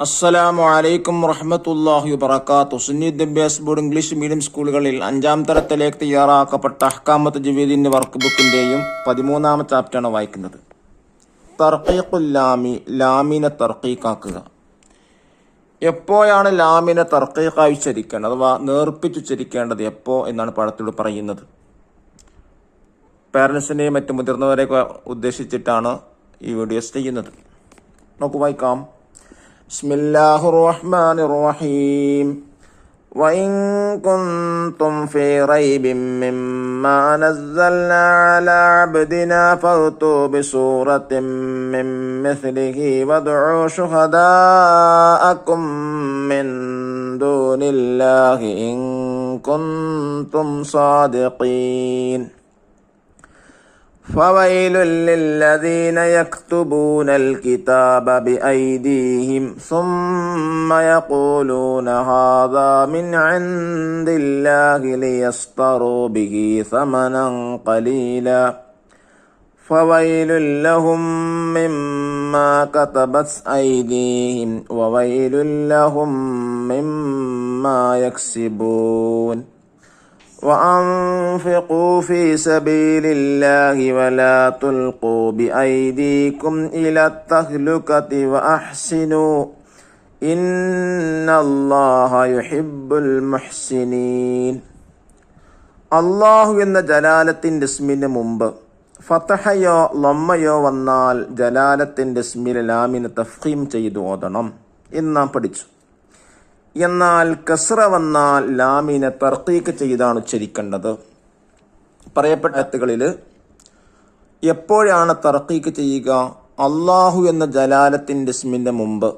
അസ്സലാമു അലൈക്കും വറഹ്മത്തുള്ളാഹി വബറകാതുഹു. സുന്നി വിദ്യാഭ്യാസ ബോർഡ് ഇംഗ്ലീഷ് മീഡിയം സ്കൂളുകളിൽ 5ാം തരത്തിലേക്ക് തയ്യാറാക്കപ്പെട്ട അഹ്കാമത്ത് ജവീദിന്റെ വർക്ക് ബുക്കിന്റെയും 13ാമത്തെ ചാപ്റ്ററാണ് വായിക്കുന്നത്. തർഖീഖുൽ ലാമി, ലാമിനെ തർഖീഖാക്കുക. എപ്പോഴാണ് ലാമിനെ തർഖീഖായി ഉച്ചരിക്കേണ്ടത് അഥവാ നേർപ്പിച്ച് ഉച്ചരിക്കേണ്ടത് എപ്പോ എന്നാണ് പാഠത്തിലൂടെ പറയുന്നത്. പാരൻസിനെയും മറ്റു മുതിർന്നവരെയൊക്കെ ഉദ്ദേശിച്ചിട്ടാണ് ഈ വീഡിയോസ് ചെയ്യുന്നത്. നമുക്ക് വായിക്കാം. ബിസ്മില്ലാഹിർ റഹ്മാനിർ റഹീം. വഇൻ കുൻതും ഫീ റൈബിൻ മിമ്മാ നസ്സൽനാ അലാ അബ്ദിനാ ഫഅ്തു ബിസൂറത്തിൻ മിൻ മിസ്ലിഹി വദ്ഉ ശുഹദാഅക്കും മിൻ ദൂനില്ലാഹി ഇൻ കുൻതും സാദിഖീൻ. فويل للذين يكتبون الكتاب بأيديهم ثم يقولون هذا من عند الله ليشتروا به ثمنا قليلا فويل لهم مما كتبت أيديهم وويل لهم مما يكسبون. وأنفقوا في سبيل الله ولا تلقوا بأيديكم إلى التهلكة وأحسنوا إن الله يحب المحسنين. അള്ളാഹു എന്ന ജലാലത്തിൻ്റെ ഇസ്മിന് മുമ്പ് ഫതഹയോ ലമ്മയോ വന്നാൽ ജലാലത്തിൻ്റെ ഇസ്മിലെ ലാമിനെ തഫ്ഖീം ചെയ്ത് ഓതണം എന്ന് നാം പഠിച്ചു. എന്നാൽ കസ്റ വന്നാൽ ലാമിനെ തർഖീഖ് ചെയ്താണ് ഉച്ചരിക്കേണ്ടത്. പറയപ്പെട്ട ആയത്തുകളിൽ എപ്പോഴാണ് തർഖീഖ് ചെയ്യുക? അള്ളാഹു എന്ന ജലാലത്തിൻ്റെ ഇസ്മിൻ്റെ മുമ്പ്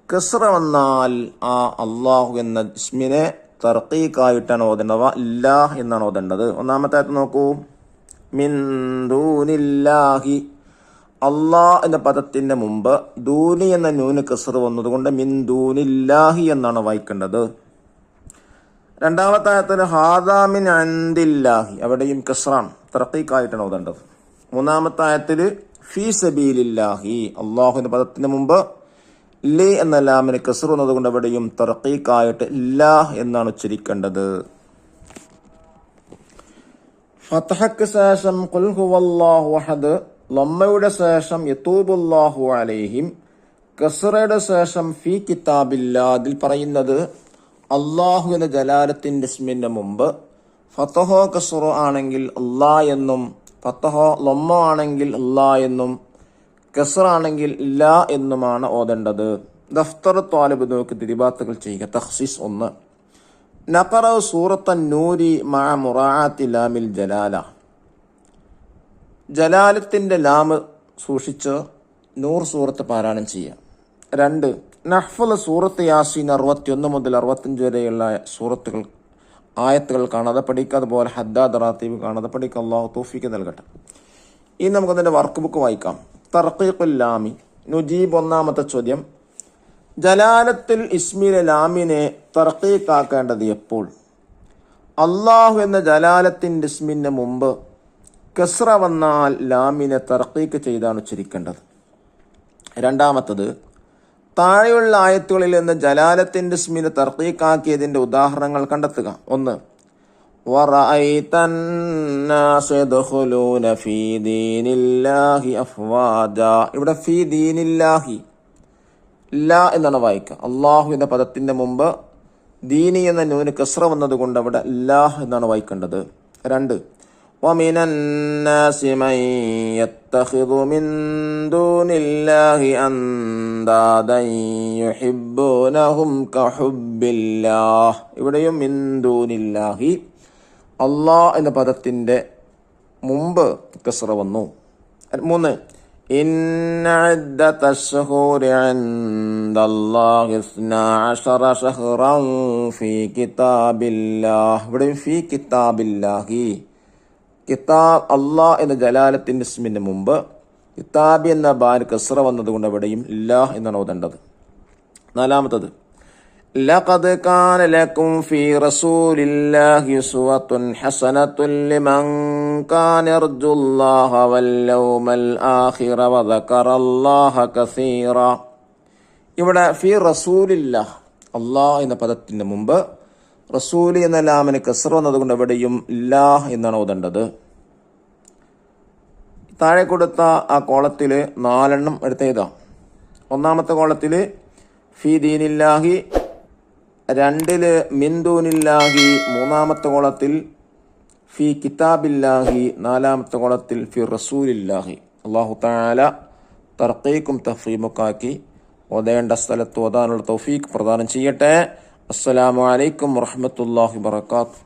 കസ്റ വന്നാൽ ആ അള്ളാഹു എന്ന ഇസ്മിനെ തർഖീഖായിട്ടാണ് ഓതേണ്ടത്, ഇല്ലാഹ് എന്നാണ് ഓതേണ്ടത്. ഒന്നാമത്തെ ആയത്ത് നോക്കൂ. മിൻ ദൂനില്ലാഹി, അള്ളാഹ് എന്ന പദത്തിന്റെ മുമ്പ് ദൂനി എന്ന നൂന് കസ്ർ വന്നതുകൊണ്ട് മിൻ ദൂനില്ലാഹി എന്നാണ് വായിക്കേണ്ടത്. രണ്ടാമത്തെ ആയത്തിന് ഹാദാ മിൻ ഇൻദില്ലാഹി, അവിടെയും കസ്റാണ്, തർഖീഖായിട്ടാണ് ഓതേണ്ടത്. മൂന്നാമത്തെ ആയത്തില് ഫീ സബീലില്ലാഹി, അള്ളാഹു എന്ന പദത്തിന് മുമ്പ് ലി എന്ന ലാമിന് കസ്ർ വന്നതുകൊണ്ട് അവിടെയും തർഖീഖായിട്ട് ഇല്ലാഹ് എന്നാണ് ഉച്ചരിക്കേണ്ടത്. ഫതഹക്ക് ശേഷം ഖുൽ ഹുവല്ലാഹു അഹദ്, ലമ്മയുടെ ശേഷം യതൂബുല്ലാഹു അലൈഹിം, കസ്റയുടെ ശേഷം ഫീ കിതാബില്ലാ, അതിൽ പറയുന്നത് അള്ളാഹു എന്ന ജലാലത്തിന്റെ ഇസ്മിന്റെ മുമ്പ് ഫതഹോ കസ്റോ ആണെങ്കിൽ അല്ലാ എന്നും, ഫതഹോ ലമ്മ ആണെങ്കിൽ അല്ലാ എന്നും, കസ്റ ആണെങ്കിൽ ഇല്ലാ എന്നുമാണ് ഓതേണ്ടത്. ദഫ്തർ ത്വാലിബ് നോക്കി തിരിബാത്തുകൾ ചെയ്യുക. തഖ്സീസ് 1. നഖറ സൂറത്തൻ നൂരി മഅ മുറാഅത്തി ലാമിൽ ജലാല, ജലാലത്തിന്റെ ലാമ് സൂക്ഷിച്ച് നൂർ സൂറത്ത് പാരായണം ചെയ്യുക. 2. നഹ്ഫൽ സൂറത്ത് യാസീൻ 61 മുതൽ 65 വരെയുള്ള സൂറത്തുകൾ ആയത്തുകൾ കാണാതെ പഠിക്കുക. അതുപോലെ ഹദ്ദാദ് റാത്തീബ് കാണാതെ പഠിക്കുക. അല്ലാഹു തൗഫീഖ് നൽകട്ടെ. ഇനി നമുക്കതിന്റെ വർക്ക് ബുക്ക് വായിക്കാം. തർഖീഖുൽ ലാമി. നുജീബ്, ഒന്നാമത്തെ ചോദ്യം, ജലാലത്തുൽ ഇസ്മിലെ ലാമിനെ തർഖീഖാക്കേണ്ടത് എപ്പോൾ? അള്ളാഹു എന്ന ജലാലത്തിന്റെ ഇസ്മിന് മുമ്പ് കസ്റ വന്നാൽ ലാമിനെ തർഖീഖ് ചെയ്താണ് ഉച്ചരിക്കേണ്ടത്. രണ്ടാമത്തത്, താഴെയുള്ള ആയത്തുകളിൽ നിന്ന് ജലാലത്തിന്റെ ഇസ്മിനെ തർഖീഖാക്കിയതിന്റെ ഉദാഹരണങ്ങൾ കണ്ടെത്തുക. 1. വറഅയ്തൻ നാസ യദ്ഖുലൂന ഫീ ദീനില്ലാഹി അഫ്വാജാ, ഇവിടെ ഫീ ദീനില്ലാഹി ലാ എന്നാണ് വായിക്കുക. അള്ളാഹു എന്ന പദത്തിന്റെ മുമ്പ് ദീനി എന്ന നൂന് കസ്റ വന്നതുകൊണ്ട് അവിടെ ലാഹ് എന്നാണ് വായിക്കേണ്ടത്. 2. ومن الناس من يتخذ من دون الله أندادا يحبونهم كحب الله, ഇവിടെയും മിൻ ദൂനില്ലാഹി അല്ലാഹ് എന്ന പദത്തിന്റെ മുമ്പ് കസ്റ വന്നു. 3. ഇന്ന ഇദ്ദത്തശ്ശുഹൂരി ഇൻദല്ലാഹി 12 ശഹ്റൻ ഫീ കിതാബില്ലാഹ്, ഇവിടെയും ഫീ കിതാബില്ലാഹി, കിതാബ് അള്ളാഹ് എന്ന ജലാലത്തിന്റെ ഇസ്മിന് മുമ്പ് കിതാബി എന്ന ബാൻ കസ്റ വന്നതുകൊണ്ട് അവിടെയും ഇല്ലാഹ് എന്നാണ് ഓതേണ്ടത്. 4. ലഖദ് കാന ലക്കും ഫീ റസൂലില്ലാഹി ഉസ്വത്തുൻ ഹസനത്തുൻ ലിമൻ കാന യർജുല്ലാഹ വൽ യൗമൽ ആഖിറ വദകറല്ലാഹ കസീറ. ഇവിടെ ഫി റസൂലില്ല, അള്ളാഹ് എന്ന പദത്തിന്റെ മുമ്പ് റസൂൽ എന്ന ലാമിന് കസ്ർ വന്നതുകൊണ്ട് എവിടെയും ഇല്ലാഹ് എന്നാണ് ഓതേണ്ടത്. താഴെ കൊടുത്ത ആ കോളത്തില് 4 എണ്ണം എടുത്തെഴുതാം. ഒന്നാമത്തെ കോളത്തില് ഫി ദീനില്ലാഹി, 2 മിൻ ദൂനില്ലാഹി, 3-ാമത്തെ കോളത്തിൽ ഫി കിതാബില്ലാഹി, 4-ാമത്തെ കോളത്തിൽ ഫി റസൂലില്ലാഹി. അല്ലാഹു തആല തർഖീക്കും തഫ്രീമുക്കാക്കി ഓതേണ്ട സ്ഥലത്ത് ഓതാനുള്ള തൗഫീഖ് പ്രദാനം ചെയ്യട്ടെ. അസ്സലാമു അലൈക്കും വറഹ്മത്തുള്ളാഹി വബറകാതുഹു.